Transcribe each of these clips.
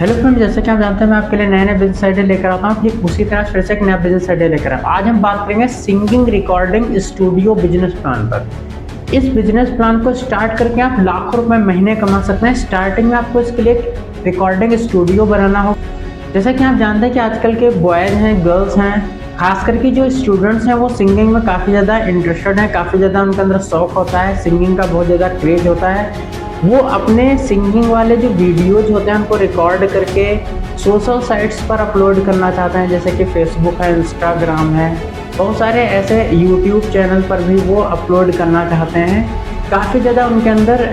Hello friend, जैसे कि आप जानते हैं मैं आपके लिए नए नए बिजनेस आइडिया लेकर आता हूँ। ठीक उसी तरह फिर से एक नया बिजनेस आइडिया लेकर आया। आज हम बात करेंगे singing recording studio business plan पर। इस बिजनेस प्लान को स्टार्ट करके आप लाखों रुपए महीने कमा सकते हैं। स्टार्टिंग में आपको इसके लिए एक रिकॉर्डिंग स्टूडियो बनाना हो। जैसा कि आप जानते हैं कि आजकल के बॉयज़ हैं, गर्ल्स हैं, खास करके जो स्टूडेंट्स हैं वो सिंगिंग में काफ़ी ज़्यादा इंटरेस्टेड हैं, काफ़ी ज़्यादा उनके अंदर शौक होता है, सिंगिंग का बहुत ज़्यादा क्रेज होता है। वो अपने सिंगिंग वाले जो वीडियोज होते हैं उनको रिकॉर्ड करके सोशल साइट्स पर अपलोड करना चाहते हैं, जैसे कि फेसबुक है, इंस्टाग्राम है, बहुत सारे ऐसे यूट्यूब चैनल पर भी वो अपलोड करना चाहते हैं। काफ़ी ज़्यादा उनके अंदर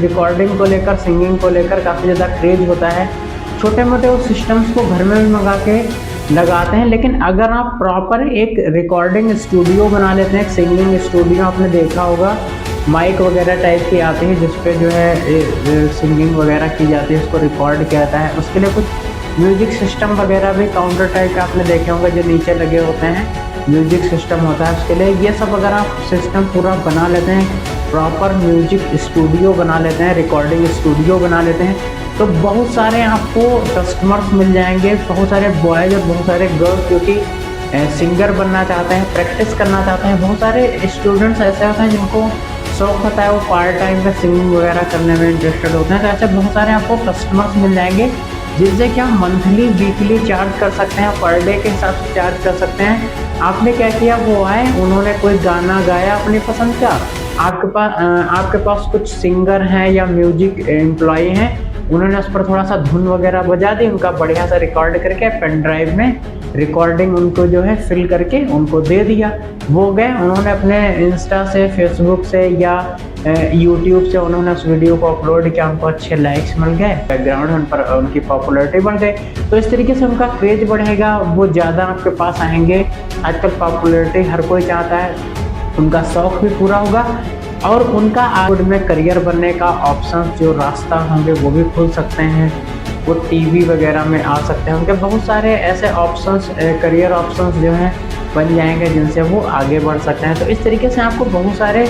रिकॉर्डिंग को लेकर, सिंगिंग को लेकर काफ़ी ज़्यादा क्रेज होता है। छोटे मोटे वो सिस्टम्स को घर में भी मंगा के लगाते हैं। लेकिन अगर आप प्रॉपर एक रिकॉर्डिंग स्टूडियो बना लेते हैं, एक सिंगिंग स्टूडियो आपने देखा होगा, माइक वगैरह टाइप की आती है जिस पे जो है सिंगिंग वगैरह की जाती है, उसको रिकॉर्ड किया जाता है। उसके लिए कुछ म्यूजिक सिस्टम वगैरह भी काउंटर टाइप के आपने देखे होंगे जो नीचे लगे होते हैं, म्यूजिक सिस्टम होता है उसके लिए। ये सब अगर आप सिस्टम पूरा बना लेते हैं, प्रॉपर म्यूजिक स्टूडियो बना लेते हैं, रिकॉर्डिंग स्टूडियो बना लेते हैं, तो बहुत सारे आपको कस्टमर्स मिल जाएंगे। बहुत सारे बॉयज़ और बहुत सारे गर्ल्स जो कि सिंगर बनना चाहते हैं, प्रैक्टिस करना चाहते हैं। बहुत सारे स्टूडेंट्स ऐसे होते हैं जिनको शौक होता है, वो पार्ट टाइम में सिंगिंग वगैरह करने में इंटरेस्टेड होते हैं। तो ऐसे बहुत सारे आपको कस्टमर्स मिल जाएंगे जिनसे कि आप मंथली वीकली चार्ज कर सकते हैं, पर डे के हिसाब से चार्ज कर सकते हैं। आपने क्या किया, वो आए, उन्होंने कोई गाना गाया अपनी पसंद का, आपके पास कुछ सिंगर हैं या म्यूजिक एम्प्लॉय हैं, उन्होंने उस पर थोड़ा सा धुन वगैरह बजा दी, उनका बढ़िया सा रिकॉर्ड करके पेन ड्राइव में रिकॉर्डिंग उनको जो है फिल करके उनको दे दिया। वो गए, उन्होंने अपने इंस्टा से, फेसबुक से या यूट्यूब से उन्होंने उस वीडियो को अपलोड किया, उनको अच्छे लाइक्स मिल गए, बैकग्राउंड उन पर उनकी पॉपुलैरिटी बढ़ गई। तो इस तरीके से उनका क्रेज बढ़ेगा, वो ज़्यादा आपके पास आएंगे। आजकल पॉपुलैरिटी हर कोई चाहता है, उनका शौक भी पूरा होगा और उनका आगे में करियर बनने का ऑप्शन जो रास्ता होंगे वो भी खुल सकते हैं। वो टीवी वगैरह में आ सकते हैं, उनके बहुत सारे ऐसे ऑप्शंस, करियर ऑप्शंस जो हैं बन जाएंगे जिनसे वो आगे बढ़ सकते हैं। तो इस तरीके से आपको बहुत सारे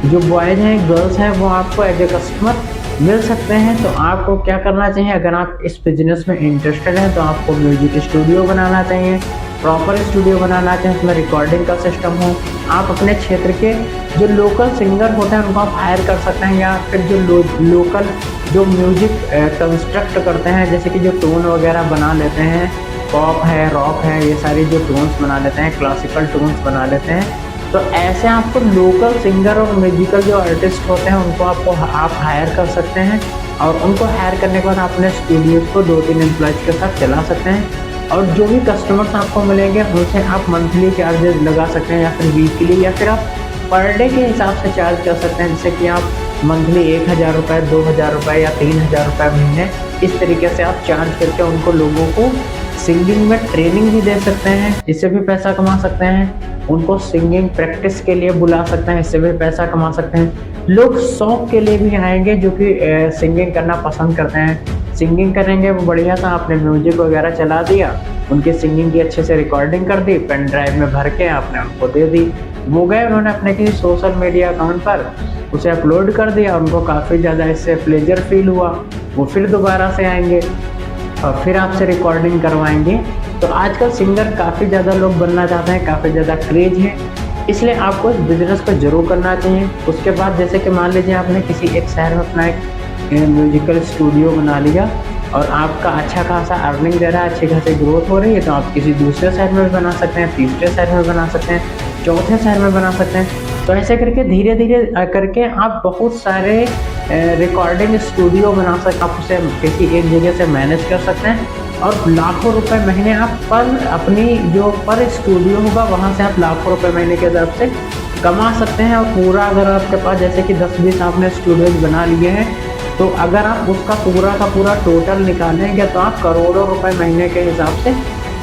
जो बॉयज़ हैं, गर्ल्स हैं, वो आपको एज ए कस्टमर मिल सकते हैं। तो आपको क्या करना चाहिए, अगर आप इस बिज़नेस में इंटरेस्टेड हैं तो आपको म्यूजिक स्टूडियो बनाना चाहिए, प्रॉपर स्टूडियो बनाना चाहिए, उसमें रिकॉर्डिंग का सिस्टम हो। आप अपने क्षेत्र के जो लोकल सिंगर होते हैं उनको आप हायर कर सकते हैं, या फिर जो लोकल जो म्यूजिक कंस्ट्रक्ट करते हैं, जैसे कि जो टोन वगैरह बना लेते हैं, पॉप है, रॉक है, ये सारी जो टोन्स बना लेते हैं, क्लासिकल टोन्स बना लेते हैं। तो ऐसे आपको लोकल सिंगर और म्यूजिकल जो आर्टिस्ट होते हैं उनको आप हायर कर सकते हैं, और उनको हायर करने के बाद आप अपने स्टूडियोज़ को 2-3 एम्प्लॉयज़ के साथ चला सकते हैं। और जो भी कस्टमर्स आपको मिलेंगे उनसे आप मंथली चार्जेस लगा सकते हैं, या फिर वीकली, या फिर आप पर डे के हिसाब से चार्ज कर सकते हैं। जैसे कि आप मंथली 1000 रुपये, 2000 रुपये या 3000 रुपये महीने, इस तरीके से आप चार्ज करके उनको, लोगों को सिंगिंग में ट्रेनिंग भी दे सकते हैं, इससे भी पैसा कमा सकते हैं। उनको सिंगिंग प्रैक्टिस के लिए बुला सकते हैं, इससे भी पैसा कमा सकते हैं। लोग शौक के लिए भी आएंगे जो कि सिंगिंग करना पसंद करते हैं, सिंगिंग करेंगे। वो बढ़िया सा आपने म्यूजिक वगैरह चला दिया, उनकी सिंगिंग की अच्छे से रिकॉर्डिंग कर दी, पेन ड्राइव में भर के आपने उनको दे दी। वो गए, उन्होंने अपने किसी सोशल मीडिया अकाउंट पर उसे अपलोड कर दिया, उनको काफ़ी ज़्यादा इससे प्लेजर फील हुआ, वो फिर दोबारा से आएंगे और फिर आपसे रिकॉर्डिंग करवाएंगे। तो आजकल सिंगर काफ़ी ज़्यादा लोग बनना चाहते हैं, काफ़ी ज़्यादा क्रेज है, इसलिए आपको इस बिज़नेस को ज़रूर करना चाहिए। उसके बाद जैसे कि मान लीजिए आपने किसी एक शहर में अपना एक म्यूजिकल स्टूडियो बना लिया और आपका अच्छा खासा अर्निंग दे रहा है, अच्छी खासी ग्रोथ हो रही है, तो आप किसी दूसरे शहर में भी बना सकते हैं, तीसरे शहर में बना सकते हैं, चौथे शहर में बना सकते हैं। तो ऐसे करके धीरे धीरे करके आप बहुत सारे रिकॉर्डिंग स्टूडियो बना सकते हैं। आप उसे किसी एक जगह से मैनेज कर सकते हैं और लाखों रुपए महीने आप पर अपनी जो पर स्टूडियो होगा वहाँ से आप लाखों रुपए महीने के हिसाब से कमा सकते हैं। और पूरा अगर आपके पास जैसे कि 10-20 आपने स्टूडियोज बना लिए हैं, तो अगर आप उसका पूरा का पूरा टोटल निकालेंगे तो आप करोड़ों रुपए महीने के हिसाब से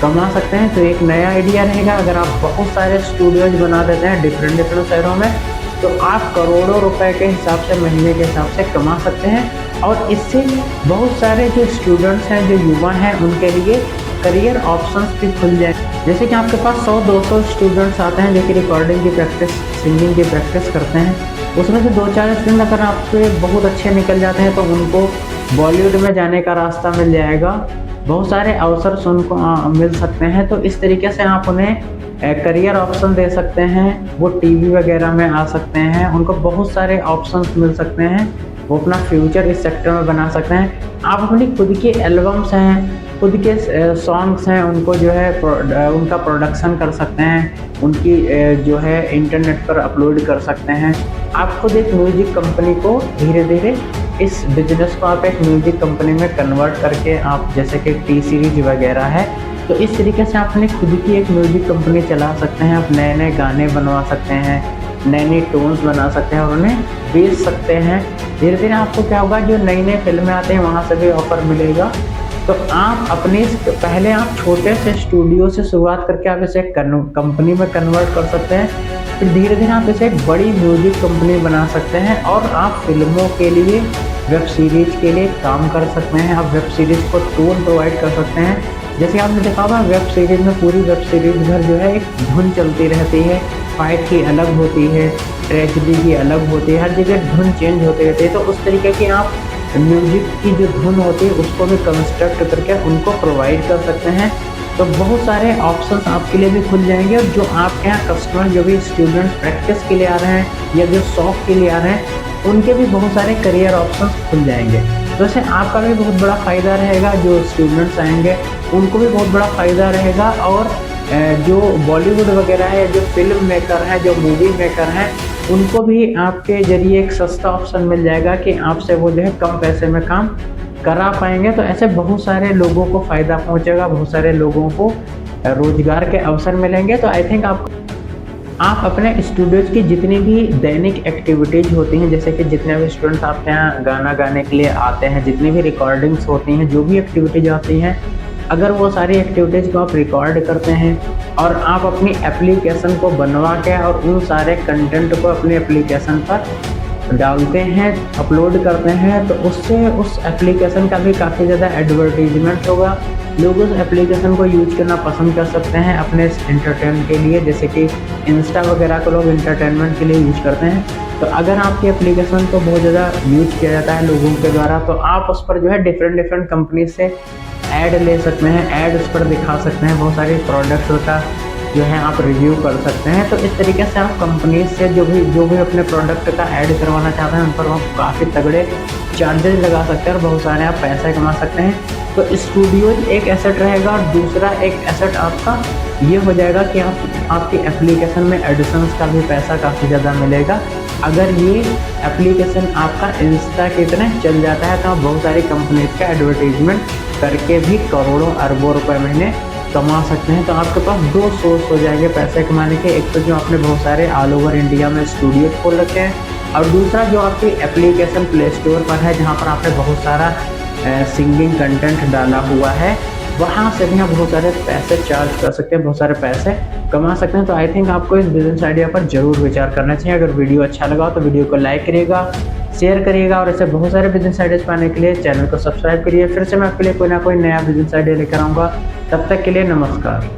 कमा सकते हैं। तो एक नया आइडिया रहेगा, अगर आप बहुत सारे स्टूडियोज बना देते हैं डिफरेंट शहरों में, तो आप करोड़ों रुपए के हिसाब से, महीने के हिसाब से कमा सकते हैं। और इससे बहुत सारे जो स्टूडेंट्स हैं, जो युवा हैं, उनके लिए करियर ऑप्शंस भी खुल जाए। जैसे कि आपके पास 100-200 स्टूडेंट्स आते हैं जो कि रिकॉर्डिंग की प्रैक्टिस, सिंगिंग की प्रैक्टिस करते हैं, उसमें से 2-4 स्टूडेंट अगर आपके बहुत अच्छे निकल जाते हैं तो उनको बॉलीवुड में जाने का रास्ता मिल जाएगा, बहुत सारे अवसर उनको मिल सकते हैं। तो इस तरीके से आप उन्हें करियर ऑप्शन दे सकते हैं, वो टीवी वगैरह में आ सकते हैं, उनको बहुत सारे ऑप्शंस मिल सकते हैं, वो अपना फ्यूचर इस सेक्टर में बना सकते हैं। आप अपनी खुद की एल्बम्स हैं, खुद के सॉन्ग्स हैं, उनको जो है उनका प्रोडक्शन कर सकते हैं, उनकी जो है इंटरनेट पर अपलोड कर सकते हैं। आप खुद एक म्यूजिक कंपनी को धीरे धीरे इस बिजनेस को आप एक म्यूजिक कंपनी में कन्वर्ट करके आप जैसे कि टी सीरीज वगैरह है, तो इस तरीके से आप अपनी खुद की एक म्यूजिक कंपनी चला सकते हैं। आप नए नए गाने बनवा सकते हैं, नए नए टोन्स बना सकते हैं और उन्हें बेच सकते हैं। धीरे धीरे आपको क्या होगा, जो नई नई फिल्में आते हैं वहाँ से भी ऑफर मिलेगा। तो आप अपने पहले आप छोटे से स्टूडियो से शुरुआत करके आप इसे कंपनी में कन्वर्ट कर सकते हैं, फिर धीरे धीरे आप इसे एक बड़ी म्यूजिक कंपनी बना सकते हैं और आप फिल्मों के लिए, वेब सीरीज के लिए काम कर सकते हैं। आप वेब सीरीज को टोन प्रोवाइड कर सकते हैं। जैसे आपने देखा होगा वेब सीरीज में, पूरी वेब सीरीज भर जो है एक धुन चलती रहती है, फाइट की अलग होती है, ट्रेजेडी की अलग होती है, हर जगह धुन चेंज होती रहती है। तो उस तरीके की आप म्यूजिक की जो धुन होती है उसको भी कंस्ट्रक्ट करके उनको प्रोवाइड कर सकते हैं। तो बहुत सारे ऑप्शंस आपके लिए भी खुल जाएंगे और जो आपके यहाँ कस्टमर, जो भी स्टूडेंट्स प्रैक्टिस के लिए आ रहे हैं या जो शौक के लिए आ रहे हैं, उनके भी बहुत सारे करियर ऑप्शंस खुल जाएंगे। तो इससे आपका भी बहुत बड़ा फ़ायदा रहेगा, जो स्टूडेंट्स आएंगे उनको भी बहुत बड़ा फ़ायदा रहेगा, और जो बॉलीवुड वगैरह है, जो फिल्म मेकर हैं, जो मूवी मेकर हैं, उनको भी आपके ज़रिए एक सस्ता ऑप्शन मिल जाएगा कि आपसे वो जो है कम पैसे में काम करा पाएंगे। तो ऐसे बहुत सारे लोगों को फ़ायदा पहुंचेगा, बहुत सारे लोगों को रोज़गार के अवसर मिलेंगे। तो आई थिंक आप अपने स्टूडियोज़ की जितनी भी दैनिक एक्टिविटीज़ होती हैं, जैसे कि जितने भी स्टूडेंट्स आपके यहाँ गाना गाने के लिए आते हैं, जितनी भी रिकॉर्डिंग्स होती हैं, जो भी एक्टिविटीज़ आती हैं, अगर वो सारी एक्टिविटीज़ को आप रिकॉर्ड करते हैं और आप अपनी एप्लीकेशन को बनवा के और उन सारे कंटेंट को अपनी एप्लीकेशन पर डालते हैं, अपलोड करते हैं, तो उससे उस एप्लीकेशन का भी काफ़ी ज़्यादा एडवर्टीजमेंट होगा। लोग उस एप्लीकेशन को यूज करना पसंद कर सकते हैं अपने एंटरटेनमेंट के लिए, जैसे कि इंस्टा वगैरह को लोग एंटरटेनमेंट के लिए यूज करते हैं। तो अगर आपकी एप्लीकेशन को बहुत ज़्यादा यूज किया जाता है लोगों के द्वारा, तो आप उस पर जो है डिफरेंट कंपनी से ऐड ले सकते हैं, ऐड उस पर दिखा सकते हैं, बहुत सारे प्रोडक्ट्स का जो है आप रिव्यू कर सकते हैं। तो इस तरीके से आप कंपनी से जो भी अपने प्रोडक्ट का ऐड करवाना चाहते हैं, उन पर आप काफ़ी तगड़े चार्जेस लगा सकते हैं और बहुत सारे आप पैसे कमा सकते हैं। तो स्टूडियो एक एसेट रहेगा और दूसरा एक एसेट आपका ये हो जाएगा कि आपकी एप्लीकेशन में एडिशंस का भी पैसा काफ़ी ज़्यादा मिलेगा। अगर ये एप्लीकेशन आपका इंस्टा की तरह चल जाता है, तो आप बहुत सारी कंपनीज का एडवर्टीजमेंट करके भी करोड़ों अरबों रुपए महीने कमा सकते हैं। तो आपके पास दो सोर्स हो जाएंगे पैसे कमाने के, एक तो जो आपने बहुत सारे ऑल ओवर इंडिया में स्टूडियो खोल रखे हैं, और दूसरा जो आपकी एप्लीकेशन प्ले स्टोर पर है, जहाँ पर आपने बहुत सारा सिंगिंग कंटेंट डाला हुआ है, वहाँ से भी आप बहुत सारे पैसे चार्ज कर सकते हैं, बहुत सारे पैसे कमा सकते हैं। तो आई थिंक आपको इस बिजनेस आइडिया पर जरूर विचार करना चाहिए। अगर वीडियो अच्छा लगा तो वीडियो को लाइक करिएगा, शेयर करिएगा, और ऐसे बहुत सारे बिजनेस आइडियाज पाने के लिए चैनल को सब्सक्राइब करिए। फिर से मैं आपके लिए कोई ना कोई नया बिजनेस आइडिया लेकर आऊँगा। तब तक के लिए नमस्कार।